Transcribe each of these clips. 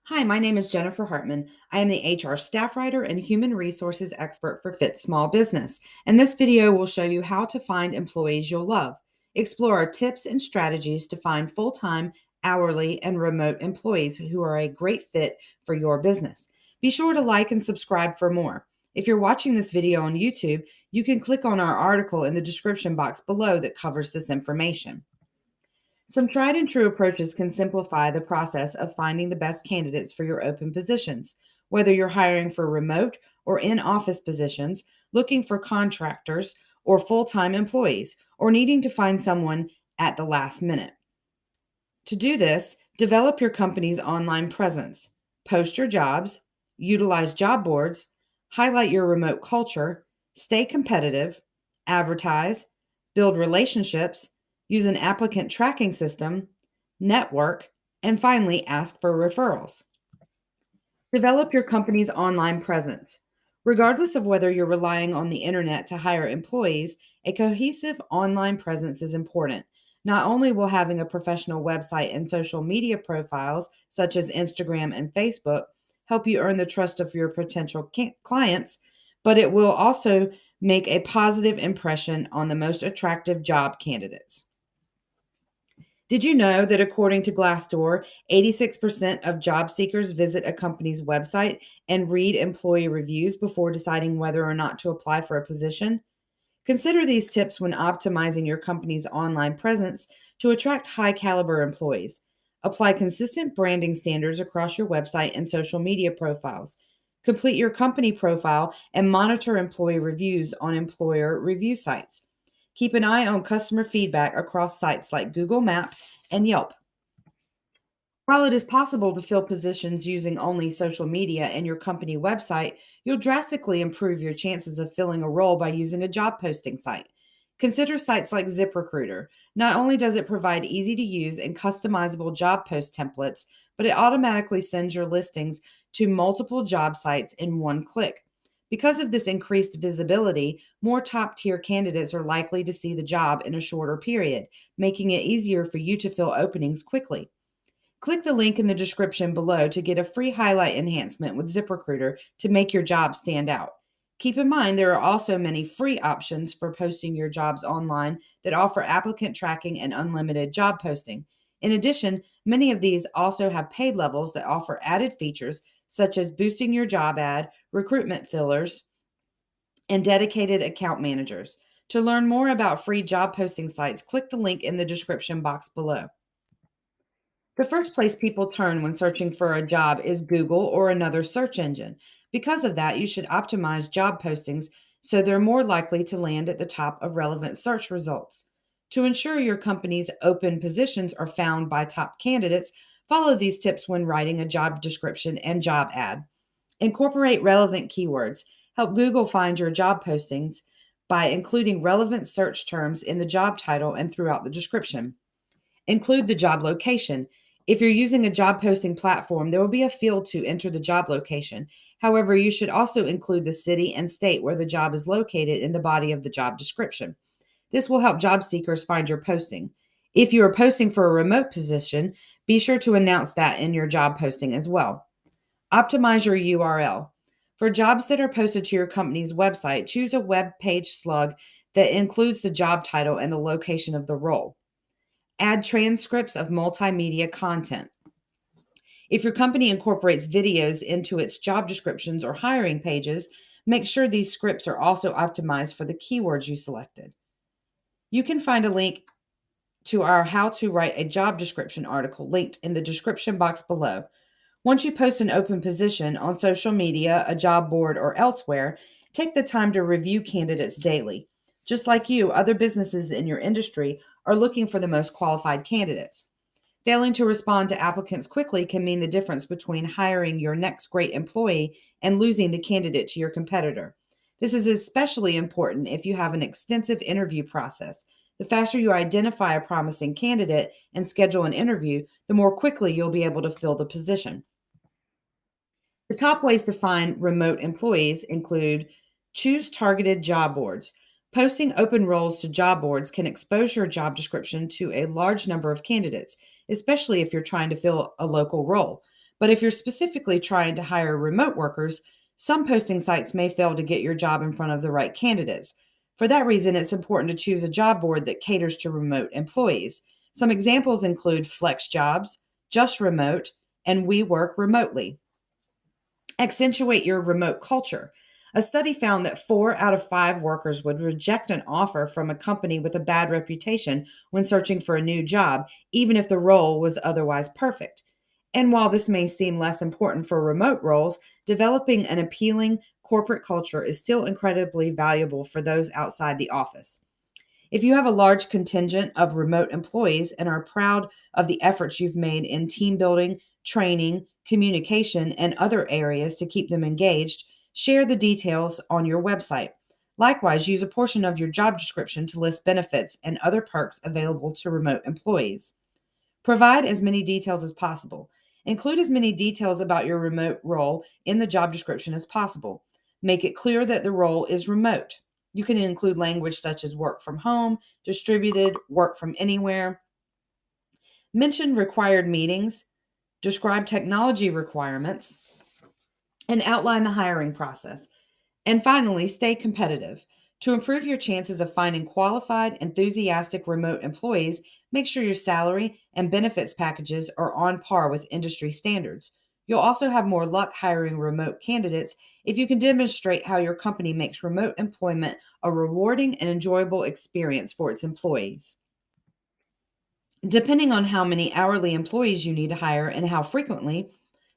Hi, my name is Jennifer Hartman. I am the HR staff writer and human resources expert for Fit Small Business. And this video will show you how to find employees you'll love. Explore our tips and strategies to find full time, hourly, and remote employees who are a great fit for your business. Be sure to like and subscribe for more. If you're watching this video on YouTube, you can click on our article in the description box below that covers this information. Some tried and true approaches can simplify the process of finding the best candidates for your open positions. Whether you're hiring for remote or in office positions, looking for contractors or full time employees, or needing to find someone at the last minute. To do this, develop your company's online presence, post your jobs, utilize job boards, highlight your remote culture, stay competitive, advertise, build relationships, use an applicant tracking system, network, and finally ask for referrals. Develop your company's online presence. Regardless of whether you're relying on the internet to hire employees, a cohesive online presence is important. Not only will having a professional website and social media profiles, such as Instagram and Facebook, help you earn the trust of your potential clients, but it will also make a positive impression on the most attractive job candidates. Did you know that according to Glassdoor, 86% of job seekers visit a company's website and read employee reviews before deciding whether or not to apply for a position? Consider these tips when optimizing your company's online presence to attract high caliber employees. Apply consistent branding standards across your website and social media profiles. Complete your company profile and monitor employee reviews on employer review sites. Keep an eye on customer feedback across sites like Google Maps and Yelp. While it is possible to fill positions using only social media and your company website, you'll drastically improve your chances of filling a role by using a job posting site. Consider sites like ZipRecruiter. Not only does it provide easy to use and customizable job post templates, but it automatically sends your listings to multiple job sites in one click. Because of this increased visibility, more top tier candidates are likely to see the job in a shorter period, making it easier for you to fill openings quickly. Click the link in the description below to get a free highlight enhancement with ZipRecruiter to make your job stand out. Keep in mind there are also many free options for posting your jobs online that offer applicant tracking and unlimited job posting. In addition, many of these also have paid levels that offer added features such as boosting your job ad, recruitment fillers, and dedicated account managers. To learn more about free job posting sites, click the link in the description box below. The first place people turn when searching for a job is Google or another search engine. Because of that, you should optimize job postings so they're more likely to land at the top of relevant search results. To ensure your company's open positions are found by top candidates, follow these tips when writing a job description and job ad. Incorporate relevant keywords. Help Google find your job postings by including relevant search terms in the job title and throughout the description. Include the job location. If you're using a job posting platform, there will be a field to enter the job location. However, you should also include the city and state where the job is located in the body of the job description. This will help job seekers find your posting. If you are posting for a remote position, be sure to announce that in your job posting as well. Optimize your URL. For jobs that are posted to your company's website, choose a web page slug that includes the job title and the location of the role. Add transcripts of multimedia content. If your company incorporates videos into its job descriptions or hiring pages, make sure these scripts are also optimized for the keywords you selected. You can find a link to our How to Write a Job Description article linked in the description box below. Once you post an open position on social media, a job board, or elsewhere, take the time to review candidates daily. Just like you, other businesses in your industry are looking for the most qualified candidates. Failing to respond to applicants quickly can mean the difference between hiring your next great employee and losing the candidate to your competitor. This is especially important if you have an extensive interview process. The faster you identify a promising candidate and schedule an interview, the more quickly you'll be able to fill the position. The top ways to find remote employees include: choose targeted job boards. Posting open roles to job boards can expose your job description to a large number of candidates, especially if you're trying to fill a local role. But if you're specifically trying to hire remote workers, some posting sites may fail to get your job in front of the right candidates. For that reason, it's important to choose a job board that caters to remote employees. Some examples include Flex Jobs, Just Remote, and We Work Remotely. Accentuate your remote culture. A study found that 4 out of 5 workers would reject an offer from a company with a bad reputation when searching for a new job, even if the role was otherwise perfect. And while this may seem less important for remote roles, developing an appealing corporate culture is still incredibly valuable for those outside the office. If you have a large contingent of remote employees and are proud of the efforts you've made in team building, training, communication, and other areas to keep them engaged, share the details on your website. Likewise, use a portion of your job description to list benefits and other perks available to remote employees. Provide as many details as possible. Include as many details about your remote role in the job description as possible. Make it clear that the role is remote. You can include language such as work from home, distributed, work from anywhere. Mention required meetings, describe technology requirements, and outline the hiring process. And finally, stay competitive. To improve your chances of finding qualified, enthusiastic remote employees, make sure your salary and benefits packages are on par with industry standards. You'll also have more luck hiring remote candidates if you can demonstrate how your company makes remote employment a rewarding and enjoyable experience for its employees. Depending on how many hourly employees you need to hire and how frequently,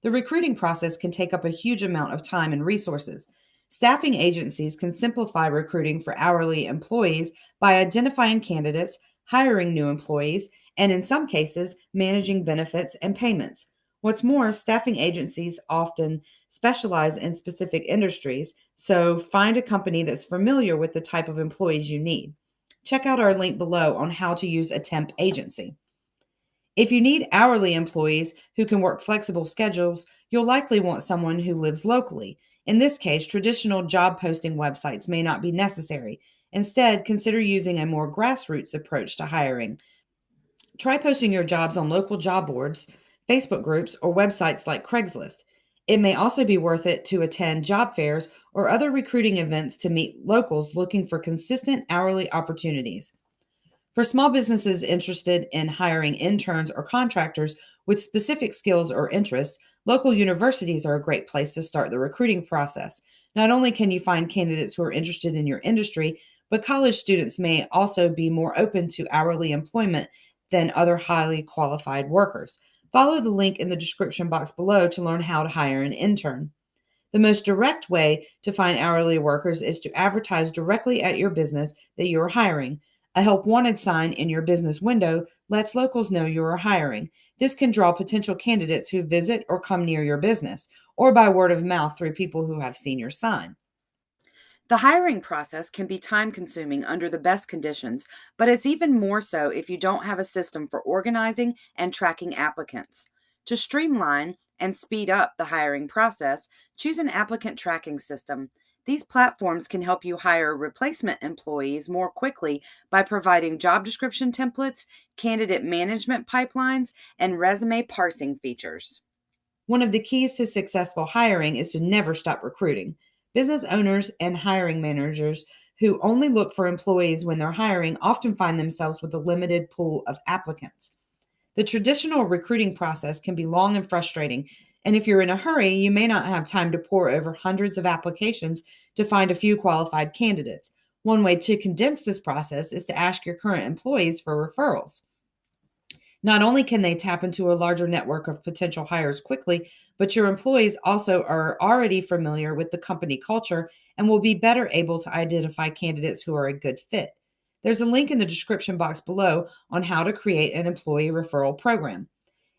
the recruiting process can take up a huge amount of time and resources. Staffing agencies can simplify recruiting for hourly employees by identifying candidates, hiring new employees, and in some cases, managing benefits and payments. What's more, staffing agencies often specialize in specific industries, so find a company that's familiar with the type of employees you need. Check out our link below on how to use a temp agency. If you need hourly employees who can work flexible schedules, you'll likely want someone who lives locally. In this case, traditional job posting websites may not be necessary. Instead, consider using a more grassroots approach to hiring. Try posting your jobs on local job boards, Facebook groups, or websites like Craigslist. It may also be worth it to attend job fairs or other recruiting events to meet locals looking for consistent hourly opportunities. For small businesses interested in hiring interns or contractors with specific skills or interests, local universities are a great place to start the recruiting process. Not only can you find candidates who are interested in your industry, but college students may also be more open to hourly employment than other highly qualified workers. Follow the link in the description box below to learn how to hire an intern. The most direct way to find hourly workers is to advertise directly at your business that you are hiring. A help wanted sign in your business window lets locals know you are hiring. This can draw potential candidates who visit or come near your business, or by word of mouth through people who have seen your sign. The hiring process can be time consuming under the best conditions, but it's even more so if you don't have a system for organizing and tracking applicants. To streamline and speed up the hiring process, choose an applicant tracking system. These platforms can help you hire replacement employees more quickly by providing job description templates, candidate management pipelines, and resume parsing features. One of the keys to successful hiring is to never stop recruiting. Business owners and hiring managers who only look for employees when they're hiring often find themselves with a limited pool of applicants. The traditional recruiting process can be long and frustrating, and if you're in a hurry, you may not have time to pore over hundreds of applications to find a few qualified candidates. One way to condense this process is to ask your current employees for referrals. Not only can they tap into a larger network of potential hires quickly, but your employees also are already familiar with the company culture and will be better able to identify candidates who are a good fit. There's a link in the description box below on how to create an employee referral program.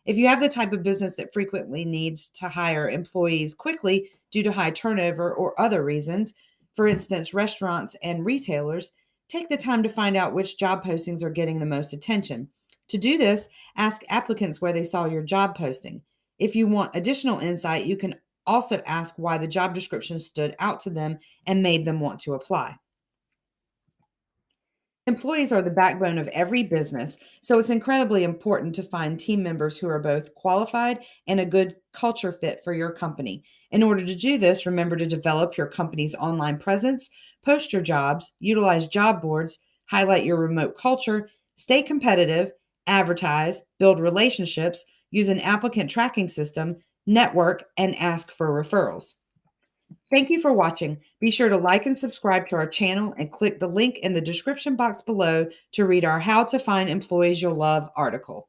If you have the type of business that frequently needs to hire employees quickly due to high turnover or other reasons, for instance, restaurants and retailers, take the time to find out which job postings are getting the most attention. To do this, ask applicants where they saw your job posting. If you want additional insight, you can also ask why the job description stood out to them and made them want to apply. Employees are the backbone of every business, so it's incredibly important to find team members who are both qualified and a good culture fit for your company. In order to do this, remember to develop your company's online presence, post your jobs, utilize job boards, highlight your remote culture, stay competitive, advertise, build relationships, use an applicant tracking system, network, and ask for referrals. Thank you for watching. Be sure to like and subscribe to our channel and click the link in the description box below to read our How to Find Employees You'll Love article.